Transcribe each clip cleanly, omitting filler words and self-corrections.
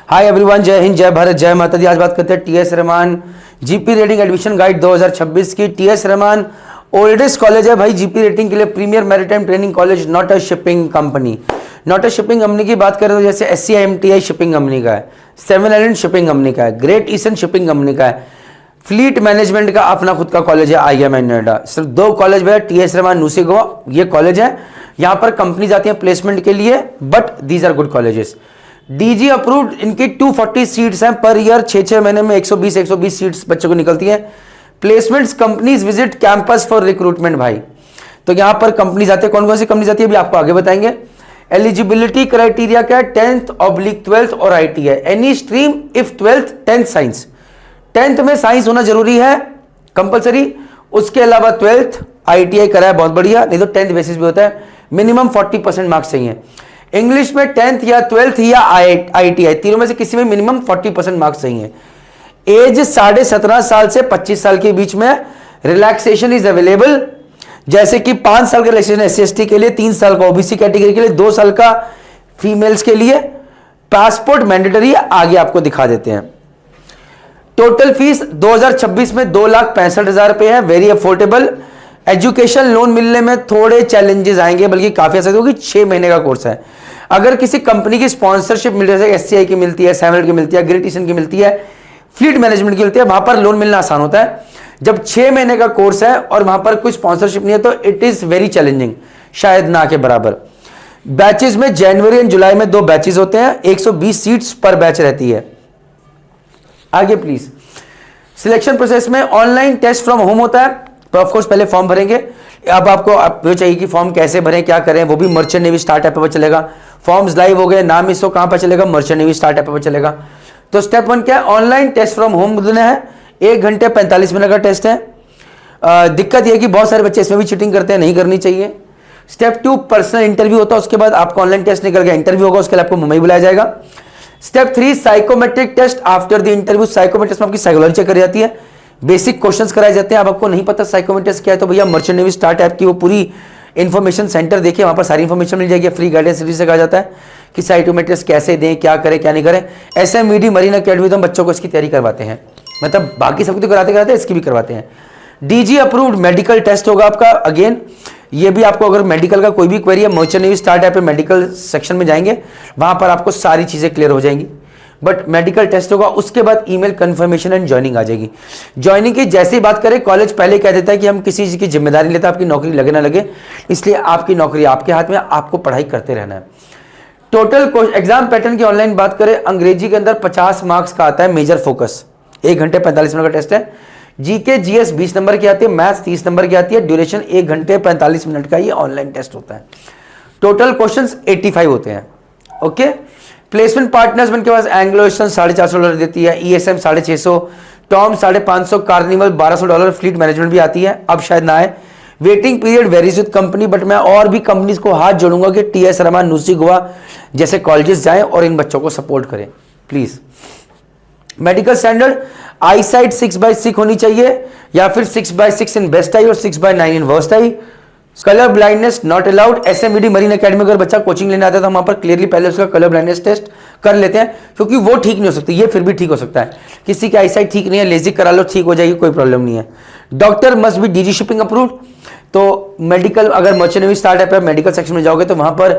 Hi everyone, जय हिंद, जय भारत, जय माता दी। आज बात करते हैं TS Rahman GP rating admission guide 2026 की। टीएस रहमान ओल्डेस्ट कॉलेज है भाई जीपी रेटिंग के लिए, premier maritime training college, not a shipping company. Not a shipping company की बात करें तो जैसे SCIMTI शिपिंग कंपनी का है, सेवन आइलैंड शिपिंग कंपनी का है, ग्रेट ईस्टर्न शिपिंग कंपनी का है, फ्लीट मैनेजमेंट का अपना खुद का कॉलेज है IIM नोएडा। सिर्फ दो कॉलेज है, टीएस रहमान नुसी गोवा, ये कॉलेज है। यहाँ पर कंपनी जाती है प्लेसमेंट के लिए, but these are good colleges. DG approved, इनकी 240 सीट्स हैं पर ईयर, 6 महीने में 120 सीट्स बच्चों को निकलती है। Placements companies visit campus for recruitment भाई। तो यहाँ पर कंपनी जाती है, कौन कौन सी कंपनी जाती है अभी आपको आगे बताएंगे। एलिजिबिलिटी क्राइटेरिया क्या है, 10th/12th और ITI, any stream if 12th 10th science. 10th में साइंस होना जरूरी है कंपलसरी, उसके अलावा 12th ITI करा है, बहुत बढ़िया, नहीं तो 10th बेसिस भी होता है। मिनिमम 40% मार्क्स चाहिए। इंग्लिश में 10th या 12th या ITI, तीनों में से किसी में मिनिमम 40% मार्क्स चाहिए। एज 17.5 साल से 25 साल के बीच में। रिलैक्सेशन इज अवेलेबल, जैसे कि 5 साल का रिलैक्सेशन SC/ST के लिए, 3 साल का OBC कैटेगरी के लिए, 2 साल का फीमेल्स के लिए। पासपोर्ट मैंडेटरी है, आगे आपको दिखा देते हैं। टोटल फीस 2026 में 2,65,000 रुपए है, वेरी अफोर्डेबल। एजुकेशन लोन मिलने में थोड़े चैलेंजेस आएंगे, बल्कि काफी आसान, क्योंकि 6 महीने का कोर्स है। अगर किसी कंपनी की स्पॉन्सरशिप मिल रही है, SCI की मिलती है, सेवन की मिलती है, ग्रेट ईस्टर्न की मिलती है, फ्लीट मैनेजमेंट की मिलती है, वहां पर लोन मिलना आसान होता है। जब 6 महीने का कोर्स है और वहां पर कोई स्पॉन्सरशिप नहीं है तो इट इज वेरी चैलेंजिंग, शायद ना के बराबर। बैचेस में जनवरी एंड जुलाई में 2 बैचेस होते हैं, 120 सीट्स पर बैच रहती है। आगे प्लीज। सिलेक्शन प्रोसेस में ऑनलाइन टेस्ट फ्रॉम होम होता है, तो ऑफकोर्स पहले फॉर्म भरेंगे। अब आपको जो चाहिए कि फॉर्म कैसे भरें, क्या करें, वो भी मर्चेंट नेवी स्टार्ट ऐप पर चलेगा। फॉर्म्स लाइव हो गए, नाम इसको कहां पर चलेगा, मर्चेंट नेवी स्टार्ट ऐप पर चलेगा। तो स्टेप 1 क्या है, ऑनलाइन टेस्ट फ्रॉम होम देना है। 1 घंटे 45 मिनट का टेस्ट है। दिक्कत यह है कि बहुत सारे बच्चे इसमें भी चीटिंग करते हैं, नहीं करनी चाहिए। स्टेप 2 पर्सनल इंटरव्यू होता है, उसके बाद आपका ऑनलाइन टेस्ट निकल गया, इंटरव्यू होगा, उसके लिए आपको मुंबई बुलाया जाएगा। Step 3 psychometric test after the interview. Psychometric में आपकी साइकोलॉजी चेक करी जाती है, बेसिक क्वेश्चंस कराए जाते हैं। अब आपको नहीं पता साइकोमेट्रिक क्या है तो भैया मर्चेंट नेवी स्टार्ट ऐप की वो पूरी इन्फॉर्मेशन सेंटर देखिए, वहां पर सारी इन्फॉर्मेशन मिल जाएगी। फ्री गाइडेंस सीरीज से कहा जाता है कि साइकोमेट्रिक्स कैसे दें, क्या करें क्या नहीं करें। SMVD मरीन अकेडमी तो हम बच्चों को इसकी तैयारी करवाते हैं, मतलब बाकी सबको तो कराते इसकी भी करवाते हैं। DG अप्रूव्ड मेडिकल टेस्ट होगा आपका। अगेन ये भी आपको अगर मेडिकल का कोई भी क्वेरी है, मर्चेंट नेवी स्टार्ट ऐप पे मेडिकल सेक्शन में जाएंगे, वहां पर आपको सारी चीजें क्लियर हो जाएंगी। बट मेडिकल टेस्ट होगा, उसके बाद ईमेल कंफर्मेशन एंड ज्वाइनिंग आ जाएगी। ज्वाइनिंग की जैसे ही बात करें, कॉलेज पहले कह देता है कि हम किसी चीज की जिम्मेदारी लेते हैं, आपकी नौकरी लगे ना लगे, इसलिए आपकी नौकरी आपके हाथ में, आपको पढ़ाई करते रहना है। टोटल एग्जाम पैटर्न की ऑनलाइन बात करें, अंग्रेजी के अंदर 50 मार्क्स का आता है मेजर फोकस, 1 घंटे 45 मिनट का टेस्ट है। GK GS 20 नंबर की आती है, मैथ्स 30 नंबर की आती है। ड्यूरेशन 1 घंटे 45 मिनट का ये ऑनलाइन टेस्ट होता है। टोटल क्वेश्चंस 85 होते हैं। ओके। प्लेसमेंट पार्टनर्स के पास एंग्लो ईस्टर्न $450 देती है, ESM 650, Tom 550, carnival $1200, fleet management भी आती है, अब शायद ना आए। Waiting period varies with company, but मैं और भी कंपनीज को हाथ जोड़ूंगा कि टीएस रहमान नुसी गोवा जैसे कॉलेजेस जाएं और इन बच्चों को सपोर्ट करें प्लीज। मेडिकल स्टैंडर्ड आईसाइट 6/6 होनी चाहिए, या फिर 6/6 इन बेस्ट आई और 6/9 in worst I. Colour blindness not allowed. SMVD marine academy अगर बच्चा कोचिंग लेने आता है तो हम वहां पर क्लियरली पहले उसका कलर ब्लाइंडनेस टेस्ट कर लेते हैं, क्योंकि वो ठीक नहीं हो सकती, ये फिर भी ठीक हो सकता है। किसी की आईसाइट ठीक नहीं है, लेजिक करा लो, ठीक हो जाएगी, कोई प्रॉब्लम नहीं है। Doctor must be DG shipping approved. तो मेडिकल अगर merchant navy start app medical section में जाओगे तो वहां पर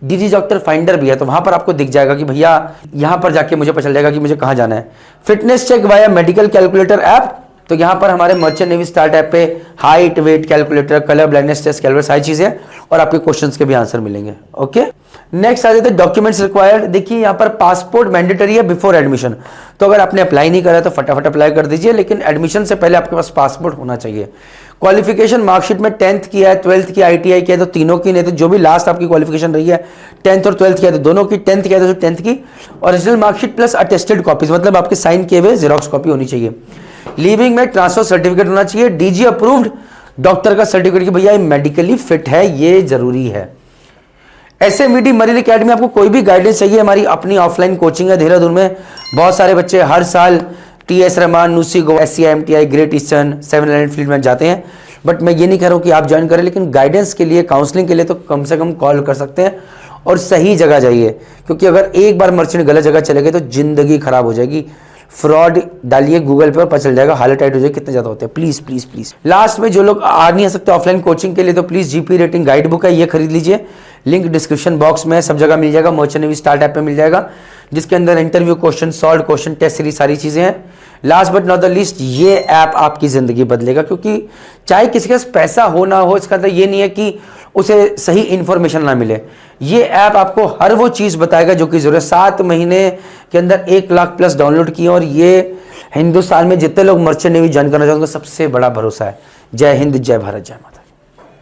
DG डॉक्टर फाइंडर भी है, तो वहां पर आपको दिख जाएगा कि भैया यहां पर जाके मुझे पता चल जाएगा कि मुझे कहां जाना है। Fitness check via medical calculator app, तो यहां पर हमारे मर्चेंट नेवी स्टार्ट ऐप पे height weight calculator, colour blindness test calculator, सारी चीजें और आपके क्वेश्चंस के भी आंसर मिलेंगे। ओके। नेक्स्ट आ जाते हैं डॉक्यूमेंट्स रिक्वायर्ड। देखिए यहां पर पासपोर्ट मैंडेटरी है बिफोर एडमिशन, तो अगर आपने अप्लाई नहीं करा तो फटाफट अप्लाई कर दीजिए, लेकिन एडमिशन से पहले आपके पास पासपोर्ट होना चाहिए। क्वालिफिकेशन मार्कशीट में 10th की है, 12th की, ITI की है तो तीनों की, नहीं तो जो भी लास्ट आपकी क्वालिफिकेशन रही है 10th और 12th की है तो दोनों की, 10th की है तो 10th की। Original marksheet plus attested copies, मतलब आपके साइन किए हुए जेरॉक्स कॉपी होनी चाहिए। लीविंग में ट्रांसफर सर्टिफिकेट होना चाहिए। DG अप्रूव्ड डॉक्टर का सर्टिफिकेट कि भैया मेडिकली फिट है, ये जरूरी है। SMVD मरीन अकेडमी, आपको कोई भी गाइडेंस चाहिए, हमारी अपनी ऑफलाइन कोचिंग है देहरादून में। बहुत सारे बच्चे हर साल TS Rahman, NUSI Goa, SCIMTI, great eastern, seven island field में जाते हैं। बट मैं ये नहीं कह रहा हूं कि आप ज्वाइन करें, लेकिन गाइडेंस के लिए, काउंसलिंग के लिए तो कम से कम कॉल कर सकते हैं और सही जगह जाइए, क्योंकि अगर एक बार मर्चेंट गलत जगह चले गए तो जिंदगी खराब हो जाएगी। फ्रॉड डालिए गूगल पे और पता चल जाएगा, हालत टाइट हो जाएगी, कितने ज़्यादा होते हैं। Please please please. लास्ट में जो लोग आ नहीं आ सकते ऑफलाइन कोचिंग के लिए, तो please GP rating guide book है, ये खरीद लीजिए। लिंक डिस्क्रिप्शन बॉक्स में है, सब जगह मिल जाएगा। मर्चेंट नेवी स्टार्ट ऐप पे मिल जाएगा, जिसके अंदर interview question, solve question, test series, सारी चीज़ें हैं। Last but not the least, ये ऐप आपकी ज़िंदगी बदलेगा, क्योंकि चाहे किसी के पास पैसा हो ना हो, इसका मतलब ये नहीं है कि उसे सही इन्फॉर्मेशन ना मिले। ये ऐप आपको हर वो चीज़ बताएगा जो कि ज़रूरत। 7 महीने के अंदर 1 लाख प्लस डाउनलोड किए, और ये हिंदुस्तान में जितने लोग मर्चेंट नेवी ज्वाइन करना चाहते हैं उनका सबसे बड़ा भरोसा है। जय हिंद, जय भारत, जय माता।